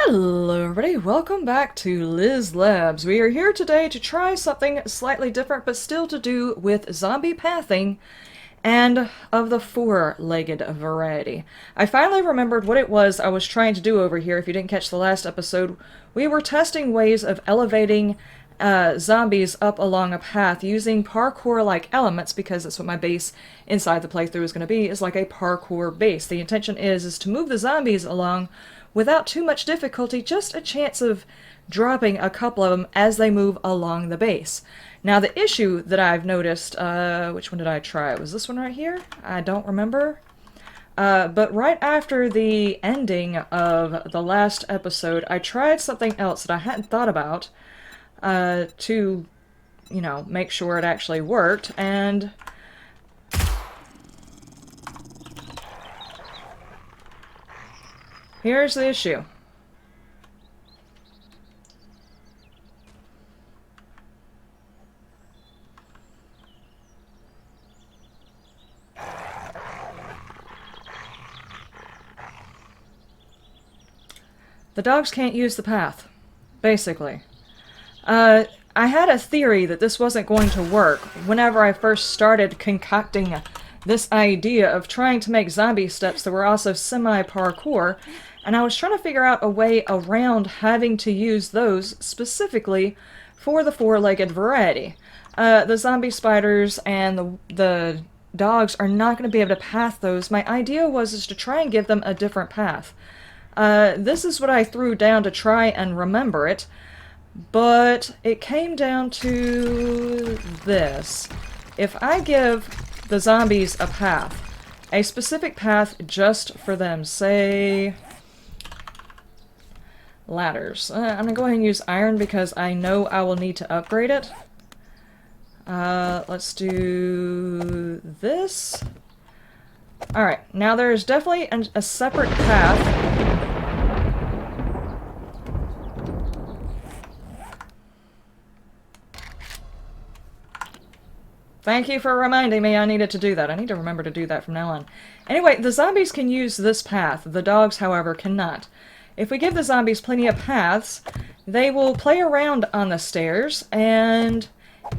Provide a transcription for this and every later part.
Hello everybody, welcome back to Labz. We are here today to try something slightly different but still to do with zombie pathing and of the four-legged variety. I finally remembered what it was I was trying to do over here. If you didn't catch the last episode, we were testing ways of elevating zombies up along a path using parkour-like elements, because that's what my base inside the playthrough is going to be, is like a parkour base. The intention is to move the zombies along without too much difficulty, just a chance of dropping a couple of them as they move along the base. Now the issue that I've noticed, which one did I try? Was this one right here? I don't remember. But right after the ending of the last episode, I tried something else that I hadn't thought about to, you know, make sure it actually worked, and here's the issue. The dogs can't use the path, basically. I had a theory that this wasn't going to work whenever I first started concocting this idea of trying to make zombie steps that were also semi-parkour, and I was trying to figure out a way around having to use those specifically for the four-legged variety. The zombie spiders and the dogs are not going to be able to path those. My idea was to try and give them a different path. This is what I threw down to try and remember it, but it came down to this. If I give the zombies a path, a specific path just for them, say ladders. I'm gonna go ahead and use iron because I know I will need to upgrade it. Let's do this. Alright, now there's definitely a separate path. Thank you for reminding me I needed to do that. I need to remember to do that from now on. Anyway, the zombies can use this path. The dogs, however, cannot. If we give the zombies plenty of paths, they will play around on the stairs, and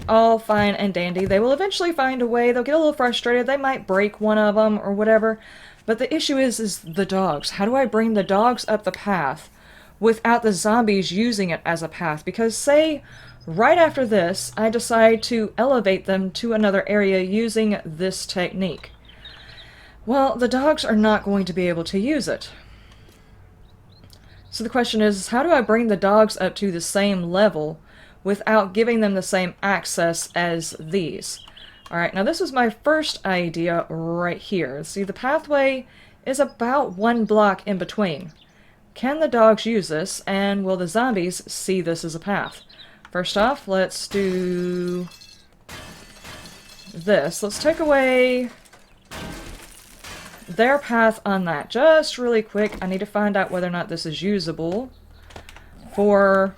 all fine and dandy. They will eventually find a way. They'll get a little frustrated. They might break one of them or whatever. But the issue is the dogs. How do I bring the dogs up the path without the zombies using it as a path? Because say, right after this, I decide to elevate them to another area using this technique. Well, the dogs are not going to be able to use it. So the question is, how do I bring the dogs up to the same level without giving them the same access as these? Alright, now this was my first idea right here. See, the pathway is about one block in between. Can the dogs use this, and will the zombies see this as a path? First off, let's do this. Let's take away their path on that. Just really quick, I need to find out whether or not this is usable for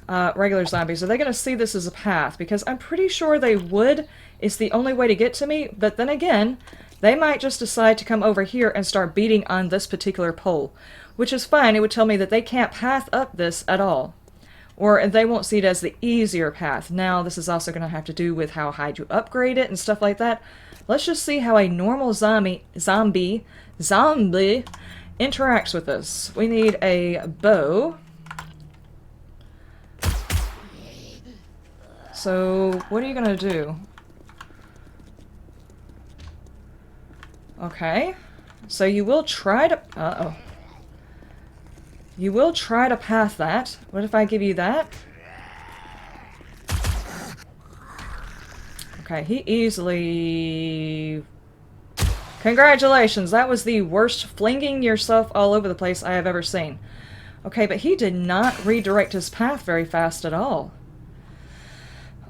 regular zombies. Are they going to see this as a path? Because I'm pretty sure they would. It's the only way to get to me, but then again, they might just decide to come over here and start beating on this particular pole, which is fine. It would tell me that they can't path up this at all. Or they won't see it as the easier path. Now, this is also going to have to do with how high to upgrade it and stuff like that. Let's just see how a normal zombie interacts with this. We need a bow. So, what are you going to do? Okay. So you will try to... Uh-oh. You will try to path that. What if I give you that? Okay, he easily... Congratulations! That was the worst flinging yourself all over the place I have ever seen. Okay, but he did not redirect his path very fast at all.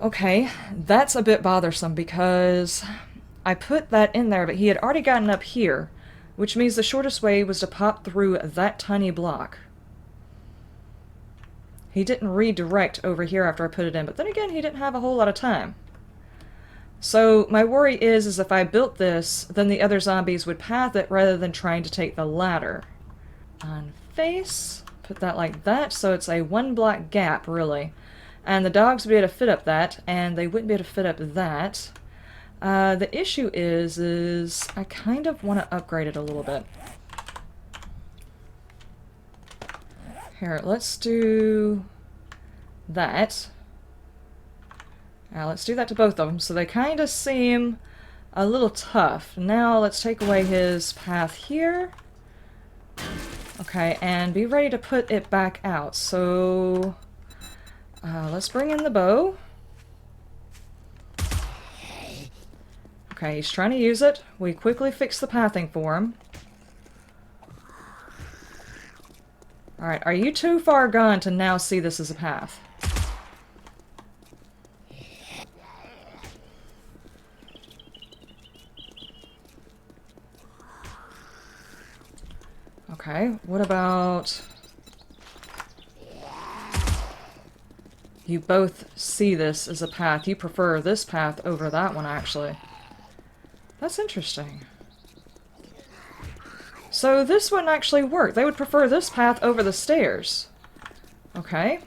Okay, that's a bit bothersome because I put that in there, but he had already gotten up here, which means the shortest way was to pop through that tiny block. He didn't redirect over here after I put it in, but then again, he didn't have a whole lot of time. So my worry is if I built this, then the other zombies would path it rather than trying to take the ladder. On face, put that like that, so it's a 1 block gap, really. And the dogs would be able to fit up that, and they wouldn't be able to fit up that. The issue is I kind of want to upgrade it a little bit. Here, let's do that. Now let's do that to both of them, so they kind of seem a little tough. Now let's take away his path here. Okay, and be ready to put it back out. So let's bring in the bow. Okay, he's trying to use it. We quickly fix the pathing for him. Alright, are you too far gone to now see this as a path? Okay, what about... You both see this as a path. You prefer this path over that one, actually. That's interesting. So this wouldn't actually work. They would prefer this path over the stairs. Okay.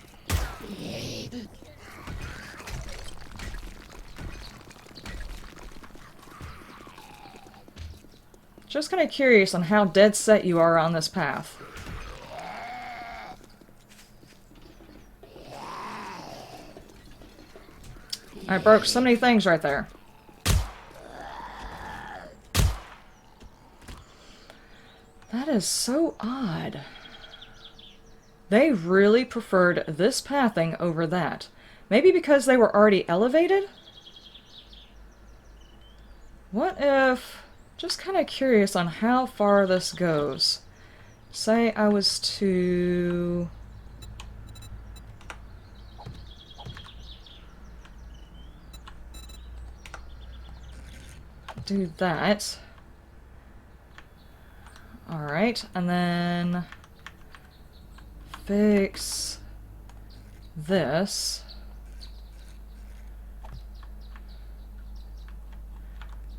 Just kind of curious on how dead set you are on this path. I broke so many things right there. That is so odd. They really preferred this pathing over that. Maybe because they were already elevated? What if... Just kind of curious on how far this goes. Say I was to... do that. Alright, and then fix this.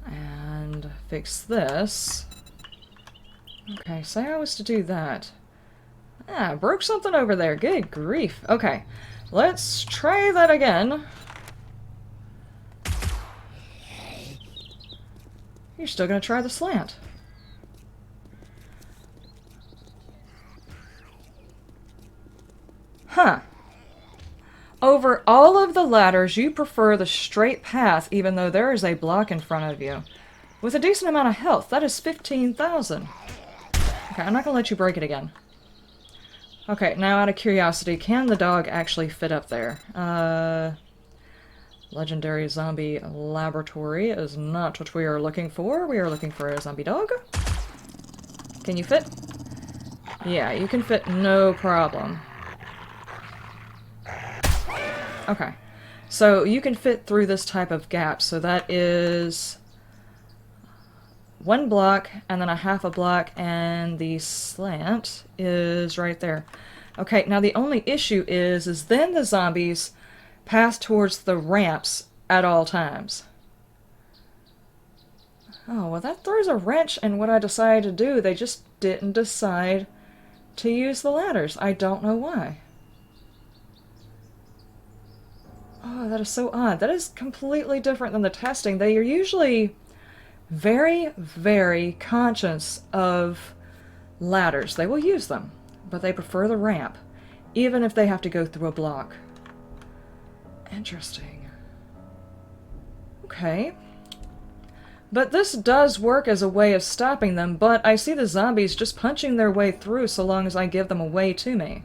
And fix this. Okay, say I was to do that. Ah, broke something over there. Good grief. Okay, let's try that again. You're still gonna try the slant. Huh. Over all of the ladders, you prefer the straight path, even though there is a block in front of you. With a decent amount of health, that is 15,000. Okay, I'm not gonna let you break it again. Okay, now out of curiosity, can the dog actually fit up there? Legendary zombie laboratory is not what we are looking for. We are looking for a zombie dog. Can you fit? Yeah, you can fit no problem. Okay, so you can fit through this type of gap, so that is 1 block and then a half a block, and the slant is right there. Okay, now the only issue is then the zombies pass towards the ramps at all times. Oh, well that throws a wrench in what I decided to do. They just didn't decide to use the ladders. I don't know why. Oh, that is so odd. That is completely different than the testing. They are usually very, very conscious of ladders. They will use them, but they prefer the ramp, even if they have to go through a block. Interesting. Okay. But this does work as a way of stopping them, but I see the zombies just punching their way through so long as I give them a way to me.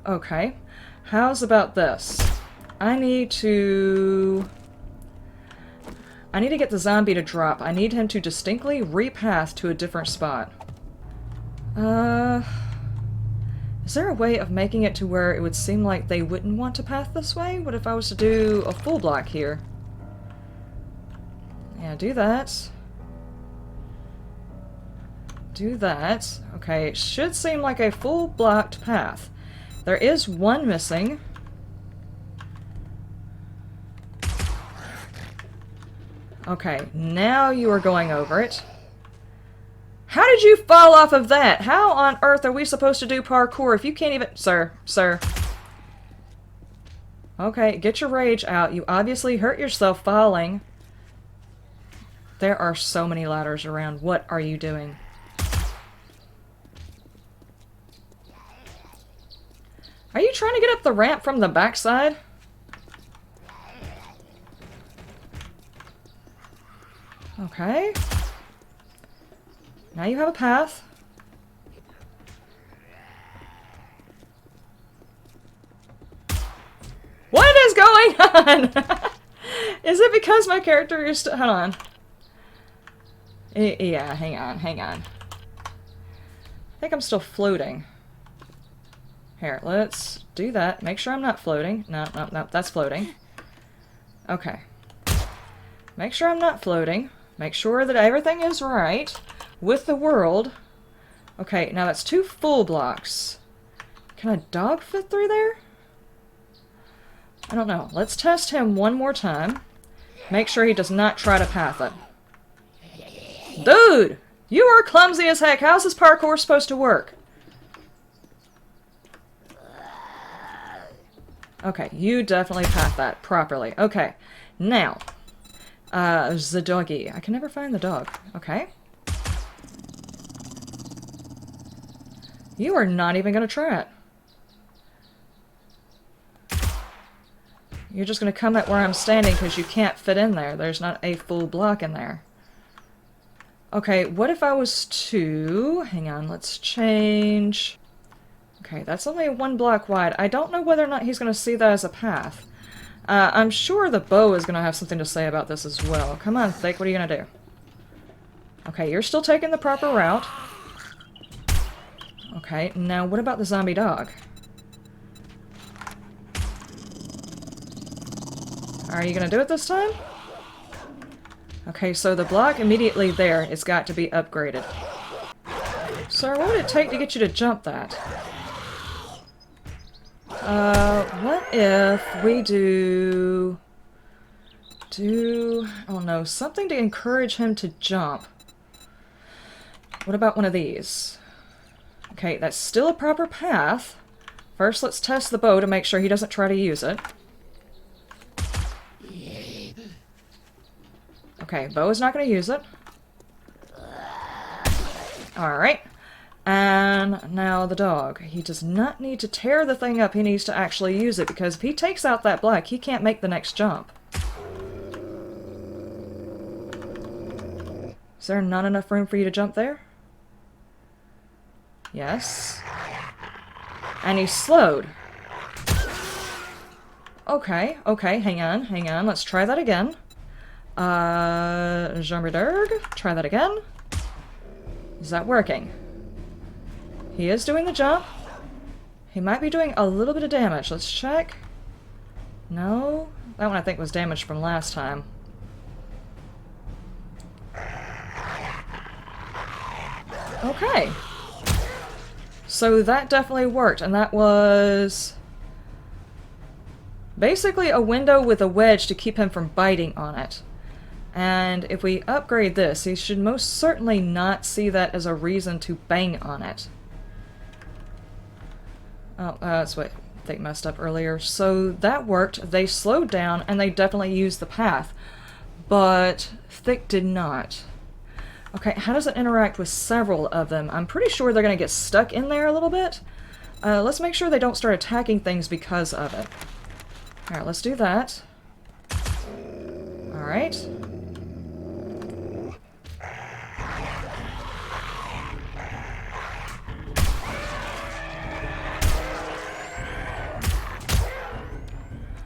Okay. How's about this? I need to get the zombie to drop. I need him to distinctly repath to a different spot. Is there a way of making it to where it would seem like they wouldn't want to path this way? What if I was to do a full block here? Yeah, do that. Do that. Okay, it should seem like a full blocked path. There is one missing. Okay, now you are going over it. How did you fall off of that? How on earth are we supposed to do parkour if you can't even... Sir. Okay, get your rage out. You obviously hurt yourself falling. There are so many ladders around. What are you doing? Are you trying to get up the ramp from the backside? Okay. Now you have a path. What is going on? Is it because my character is hold on. Yeah, hang on. I think I'm still floating. Here, let's do that. Make sure I'm not floating. No, that's floating. Okay. Make sure I'm not floating. Make sure that everything is right with the world. Okay, now that's 2 full blocks. Can a dog fit through there? I don't know. Let's test him one more time. Make sure he does not try to path it. Dude! You are clumsy as heck. How's this parkour supposed to work? Okay, you definitely pathed that properly. Okay, now, the doggy. I can never find the dog. Okay. You are not even going to try it. You're just going to come at where I'm standing because you can't fit in there. There's not a full block in there. Okay, what if I was to... Hang on, let's change... Okay, that's only 1 block wide. I don't know whether or not he's going to see that as a path. I'm sure the bow is going to have something to say about this as well. Come on, Thick, what are you going to do? Okay, you're still taking the proper route. Okay, now what about the zombie dog? Are you going to do it this time? Okay, so the block immediately there has got to be upgraded. Sir, what would it take to get you to jump that? What if we do... oh no, something to encourage him to jump. What about one of these? Okay, that's still a proper path. First, let's test the bow to make sure he doesn't try to use it. Okay, bow is not going to use it. Alright. And now the dog. He does not need to tear the thing up, he needs to actually use it, because if he takes out that block, he can't make the next jump. Is there not enough room for you to jump there? Yes. And he's slowed. Okay, hang on, let's try that again. Jammerderg, try that again. Is that working? He is doing the jump. He might be doing a little bit of damage. Let's check. No? That one I think was damaged from last time. Okay. So that definitely worked, and that was... basically a window with a wedge to keep him from biting on it. And if we upgrade this, he should most certainly not see that as a reason to bang on it. Oh, that's what they messed up earlier. So that worked. They slowed down, and they definitely used the path. But Thick did not. Okay, how does it interact with several of them? I'm pretty sure they're going to get stuck in there a little bit. Let's make sure they don't start attacking things because of it. Alright, let's do that. Alright.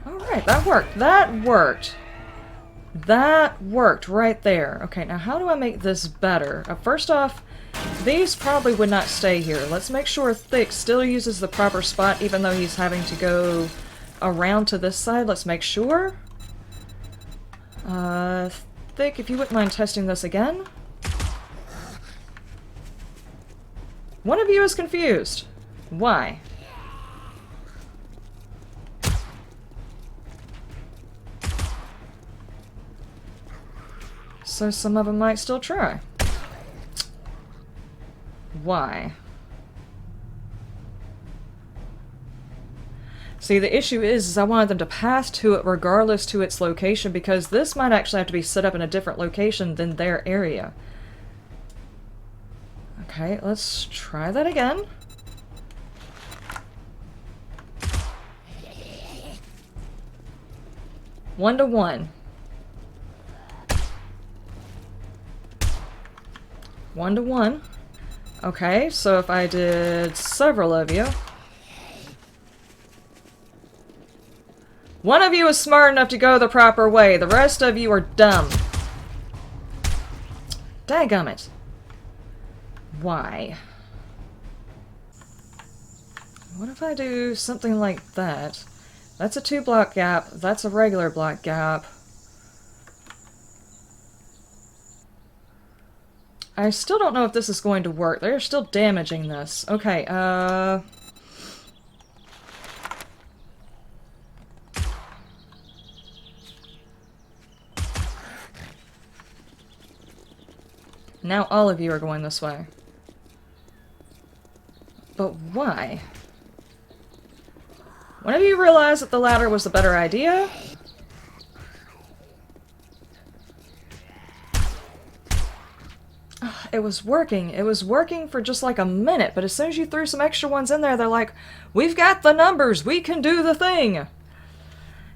Alright, that worked. That worked. That worked right there. Okay, now how do I make this better? First off, these probably would not stay here. Let's make sure Thick still uses the proper spot even though he's having to go around to this side. Let's make sure. Thick, if you wouldn't mind testing this again. One of you is confused. Why? So some of them might still try. Why? See, the issue is I wanted them to pass to it regardless to its location, because this might actually have to be set up in a different location than their area. Okay, let's try that again. One to one. 1 to 1. Okay, so if I did several of you... One of you is smart enough to go the proper way. The rest of you are dumb. Dadgummit. Why? What if I do something like that? That's a 2-block gap. That's a regular block gap. I still don't know if this is going to work. They're still damaging this. Okay, now all of you are going this way. But why? One of you realized that the ladder was the better idea? It was working. It was working for just like a minute, but as soon as you threw some extra ones in there, they're like, we've got the numbers, we can do the thing!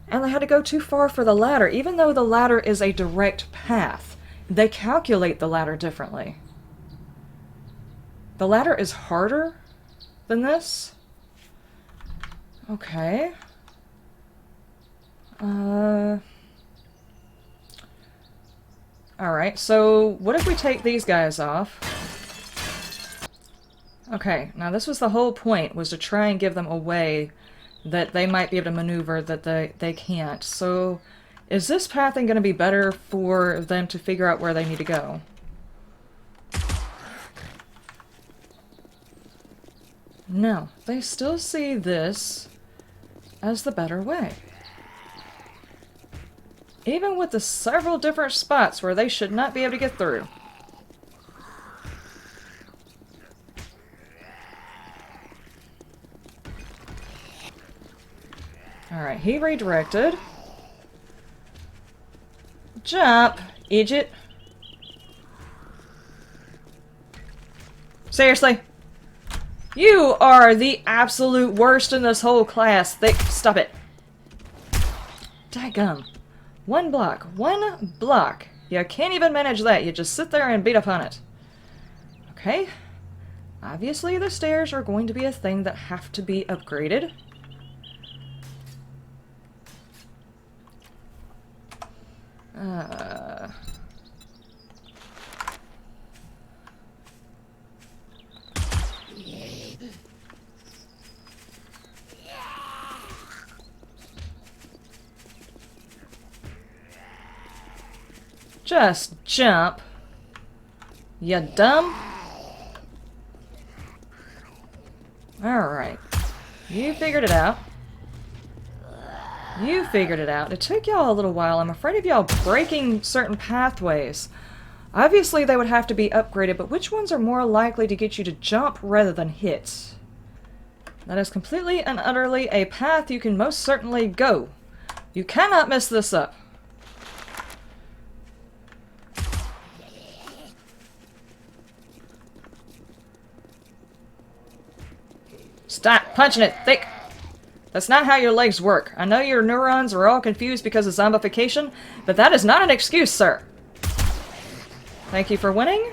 And they had to go too far for the ladder. Even though the ladder is a direct path, they calculate the ladder differently. The ladder is harder than this? Okay. Alright, so what if we take these guys off? Okay, now this was the whole point, was to try and give them a way that they might be able to maneuver that they can't. So, is this pathing going to be better for them to figure out where they need to go? No, they still see this as the better way. Even with the several different spots where they should not be able to get through. Alright, he redirected. Jump, idiot. Seriously? You are the absolute worst in this whole class. Stop it. Daggum. One block. One block. You can't even manage that. You just sit there and beat upon it. Okay. Obviously the stairs are going to be a thing that have to be upgraded. Just jump. You dumb? Alright. You figured it out. You figured it out. It took y'all a little while. I'm afraid of y'all breaking certain pathways. Obviously they would have to be upgraded, but which ones are more likely to get you to jump rather than hit? That is completely and utterly a path you can most certainly go. You cannot mess this up. Stop punching it thick! That's not how your legs work. I know your neurons are all confused because of zombification, but that is not an excuse, sir. Thank you for winning.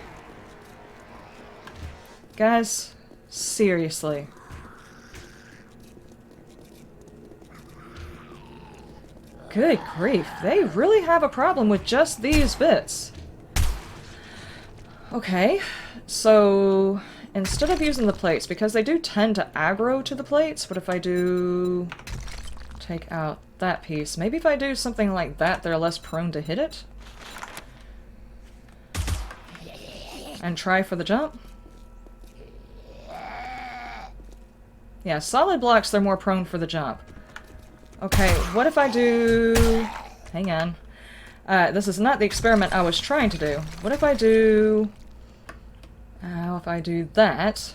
Guys, seriously. Good grief, they really have a problem with just these bits. Okay, so instead of using the plates, because they do tend to aggro to the plates, what if I do take out that piece? Maybe if I do something like that, they're less prone to hit it? And try for the jump? Yeah, solid blocks, they're more prone for the jump. Okay, what if I do... Hang on. This is not the experiment I was trying to do. What if I do... Now if I do that...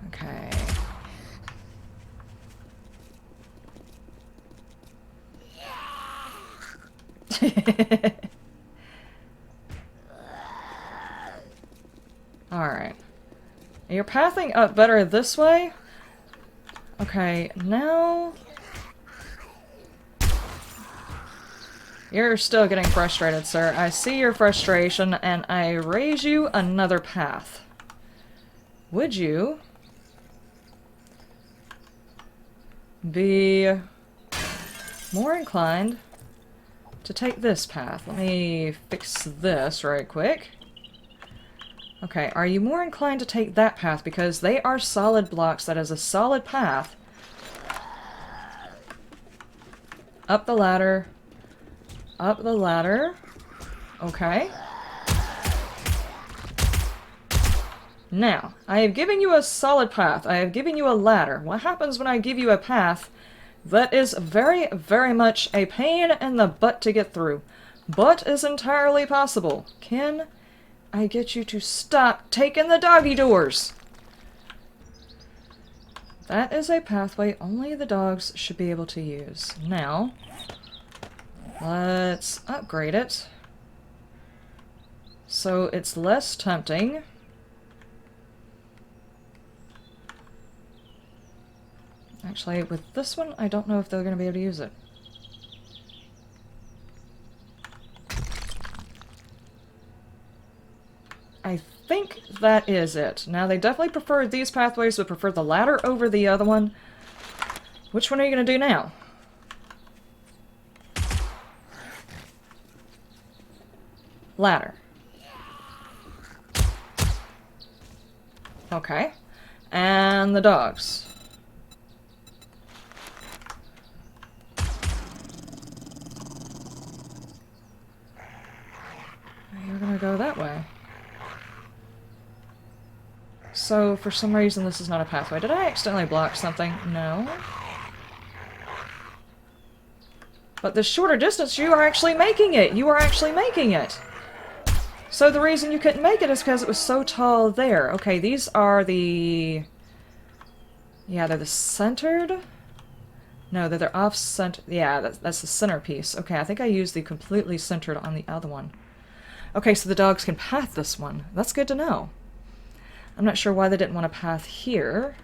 Okay. Alright. You're pathing up better this way? Okay, now... You're still getting frustrated, sir. I see your frustration, and I raise you another path. Would you be more inclined to take this path? Let me fix this right quick. Okay, are you more inclined to take that path? Because they are solid blocks. That is a solid path. Up the ladder. Up the ladder. Okay. Now, I have given you a solid path. I have given you a ladder. What happens when I give you a path that is very, very much a pain in the butt to get through, but is entirely possible? Can I get you to stop taking the doggy doors? That is a pathway only the dogs should be able to use. Now, let's upgrade it so it's less tempting. Actually, with this one, I don't know if they're going to be able to use it. I think that is it. Now, they definitely prefer these pathways, but prefer the ladder over the other one. Which one are you going to do now? Ladder. Okay. And the dogs. You're gonna go that way. So, for some reason, this is not a pathway. Did I accidentally block something? No. But the shorter distance, you are actually making it! You are actually making it! So the reason you couldn't make it is because it was so tall there. Okay, these are the... Yeah, they're the centered? No, they're off-center... Yeah, that's the centerpiece. Okay, I think I used the completely centered on the other one. Okay, so the dogs can path this one. That's good to know. I'm not sure why they didn't want to path here.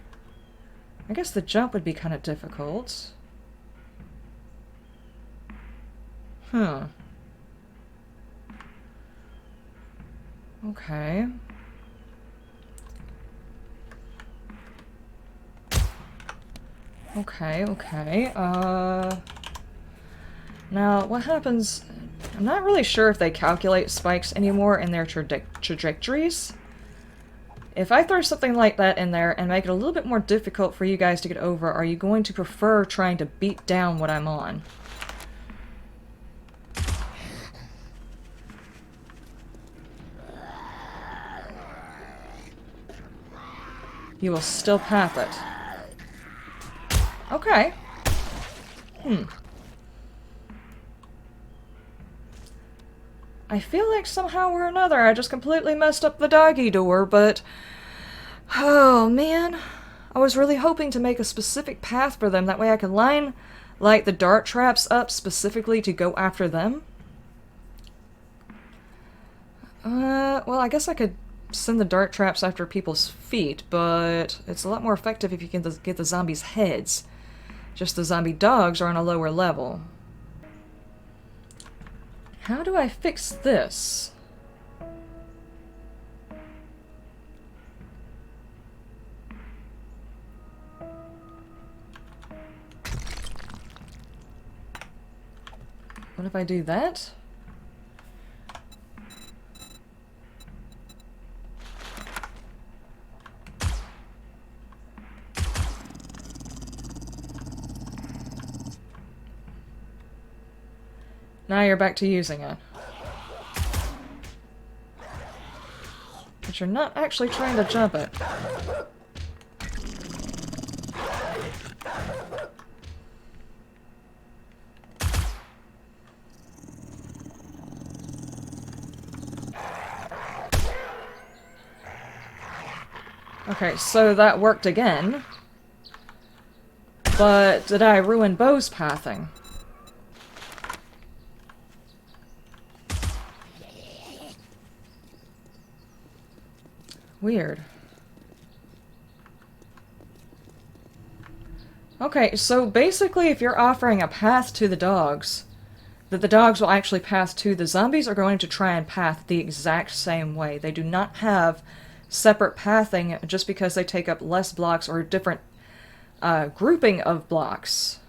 I guess the jump would be kind of difficult. Huh. Okay. Okay. Now, what happens... I'm not really sure if they calculate spikes anymore in their trajectories. If I throw something like that in there and make it a little bit more difficult for you guys to get over, are you going to prefer trying to beat down what I'm on? You will still path it. Okay. I feel like somehow or another I just completely messed up the doggy door, but... Oh, man. I was really hoping to make a specific path for them. That way I could line, like, the dart traps up specifically to go after them. Well, I guess I could send the dart traps after people's feet, but it's a lot more effective if you can get the zombies' heads. Just the zombie dogs are on a lower level. How do I fix this? What if I do that? Now you're back to using it. But you're not actually trying to jump it. Okay, so that worked again. But did I ruin Bo's pathing? Weird. Okay, so basically if you're offering a path to the dogs, that the dogs will actually path to, the zombies are going to try and path the exact same way. They do not have separate pathing just because they take up less blocks or a different grouping of blocks.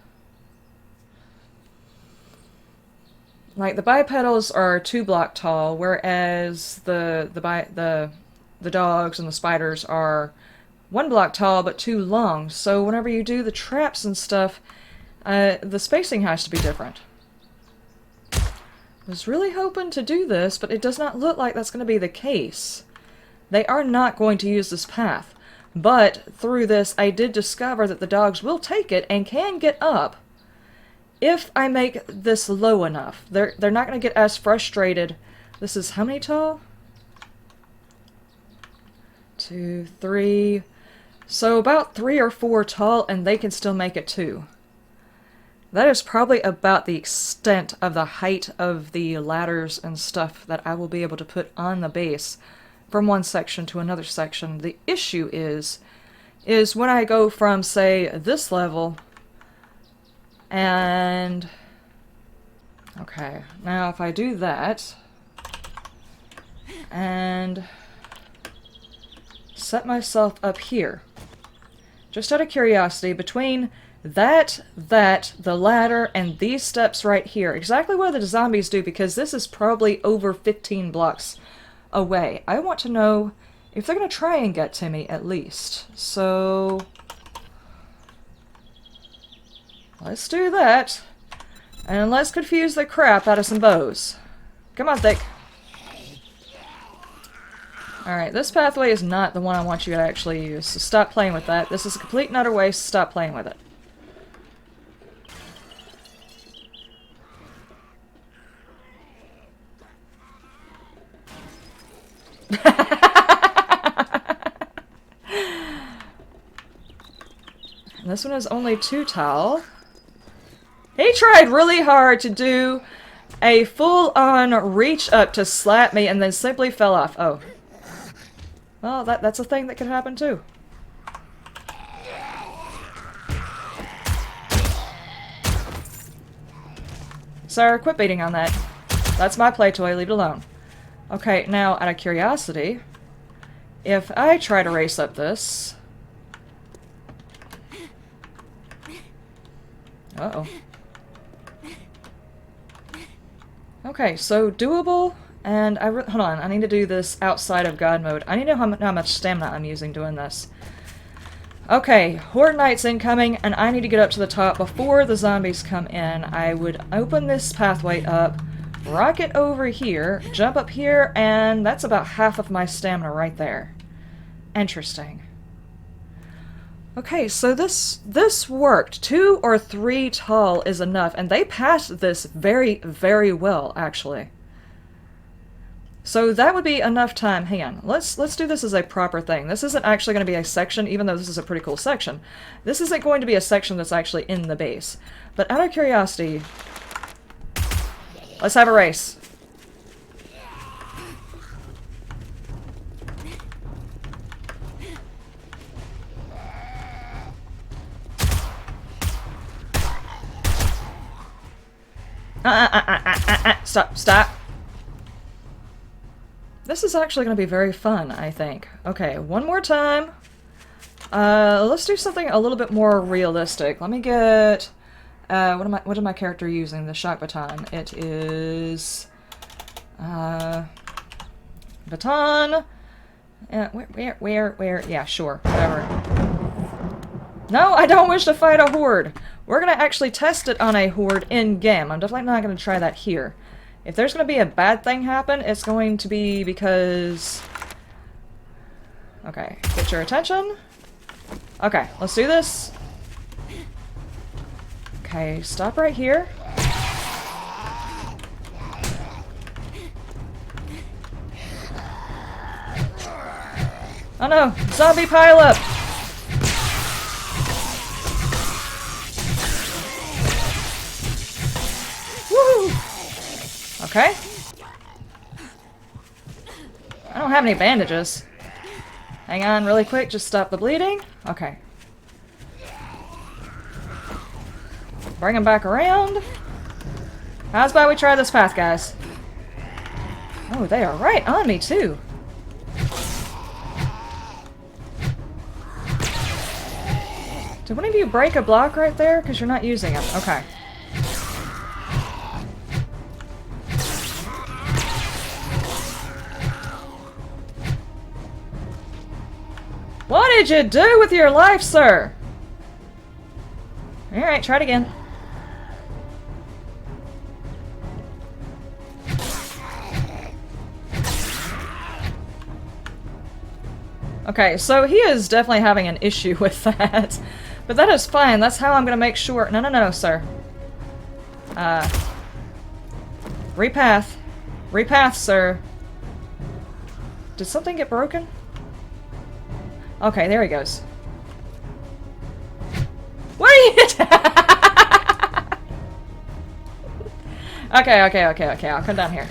Like the bipedals are 2 block tall, whereas the dogs and the spiders are 1 block tall but 2 long. So whenever you do the traps and stuff, the spacing has to be different. I was really hoping to do this, but it does not look like that's going to be the case. They are not going to use this path. But through this, I did discover that the dogs will take it and can get up if I make this low enough. They're not going to get as frustrated. This is how many tall? 2, 3. So about 3 or 4 tall, and they can still make it too. That is probably about the extent of the height of the ladders and stuff that I will be able to put on the base from one section to another section. The issue is when I go from, say, this level and... Okay, now if I do that and set myself up here, just out of curiosity, between the ladder, and these steps right here, exactly what the zombies do, because this is probably over 15 blocks away. I want to know if they're going to try and get to me, at least. So let's do that. And let's confuse the crap out of some bows. Come on, Thick. Alright, this pathway is not the one I want you to actually use, so stop playing with that. This is a complete and utter waste. Stop playing with it. This one is only 2 tall. He tried really hard to do a full-on reach up to slap me and then simply fell off. Oh. Well, that's a thing that could happen too. Sir, quit beating on that. That's my play toy, leave it alone. Okay, now, out of curiosity, if I try to race up this... Uh-oh. Okay, so doable, and hold on, I need to do this outside of God mode. I need to know how much stamina I'm using doing this. Okay, Horde Knights incoming, and I need to get up to the top before the zombies come in. I would open this pathway up, rocket over here, jump up here, and that's about half of my stamina right there. Interesting. Okay, so this worked. 2 or 3 tall is enough, and they passed this very, very well, actually. So that would be enough time. Hang on, let's do this as a proper thing. This isn't actually going to be a section, even though this is a pretty cool section. This isn't going to be a section that's actually in the base. But out of curiosity, let's have a race. Stop. This is actually going to be very fun, I think. Okay, one more time. Let's do something a little bit more realistic. Let me get... what is my character using? The shock baton. It is... baton... where? Yeah, sure. Whatever. No, I don't wish to fight a horde! We're going to actually test it on a horde in-game. I'm definitely not going to try that here. If there's going to be a bad thing happen, it's going to be because... Okay, get your attention. Okay, let's do this. Okay, stop right here. Oh no! Zombie pileup! Woo! Okay. I don't have any bandages. Hang on really quick, just stop the bleeding. Okay. Bring them back around. How's about we try this path, guys? Oh, they are right on me, too. Did one of you break a block right there? Because you're not using them. Okay. What did you do with your life, sir? Alright, try it again. Okay, so he is definitely having an issue with that. But that is fine. That's how I'm gonna make sure— No, no, no, sir. Repath. Repath, sir. Did something get broken? Okay, there he goes. What are you— Okay, I'll come down here.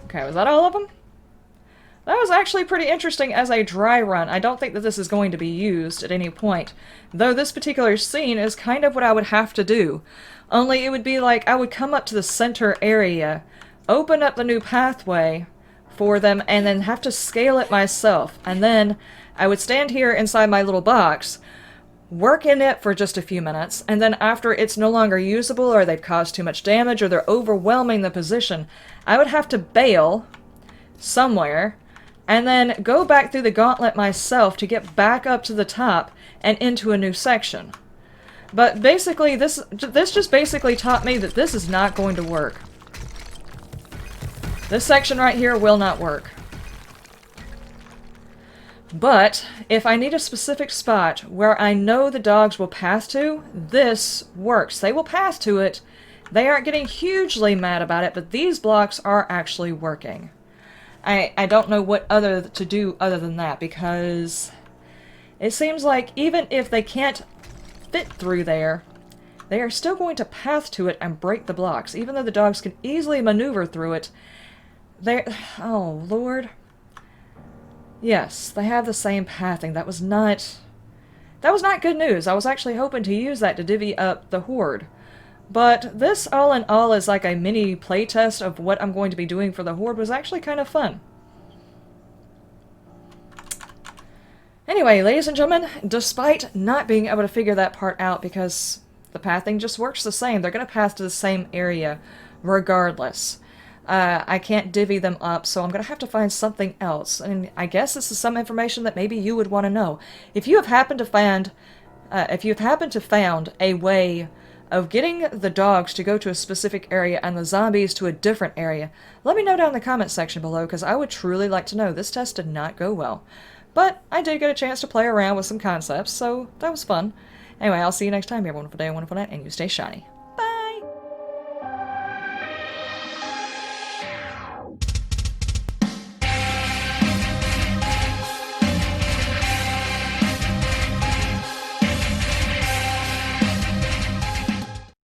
Okay, was that all of them? That was actually pretty interesting as a dry run. I don't think that this is going to be used at any point. Though this particular scene is kind of what I would have to do. Only it would be like I would come up to the center area, open up the new pathway for them, and then have to scale it myself. And then I would stand here inside my little box, work in it for just a few minutes, and then after it's no longer usable or they've caused too much damage or they're overwhelming the position, I would have to bail somewhere and then go back through the gauntlet myself to get back up to the top and into a new section. But basically, this just basically taught me that this is not going to work. This section right here will not work. But if I need a specific spot where I know the dogs will pass to, this works. They will pass to it. They aren't getting hugely mad about it, but these blocks are actually working. I don't know what other to do other than that, because it seems like even if they can't fit through there, they are still going to path to it and break the blocks. Even though the dogs can easily maneuver through it, oh, Lord. Yes, they have the same pathing. That was not good news. I was actually hoping to use that to divvy up the horde. But this, all in all, is like a mini playtest of what I'm going to be doing for the horde. Was actually kind of fun. Anyway, ladies and gentlemen, despite not being able to figure that part out because the pathing just works the same, they're going to path to the same area regardless. I can't divvy them up, so I'm going to have to find something else. And I guess this is some information that maybe you would want to know. If you have happened to found a way of getting the dogs to go to a specific area and the zombies to a different area, let me know down in the comment section below, because I would truly like to know. This test did not go well. But I did get a chance to play around with some concepts, so that was fun. Anyway, I'll see you next time. You have a wonderful day, a wonderful night, and you stay shiny.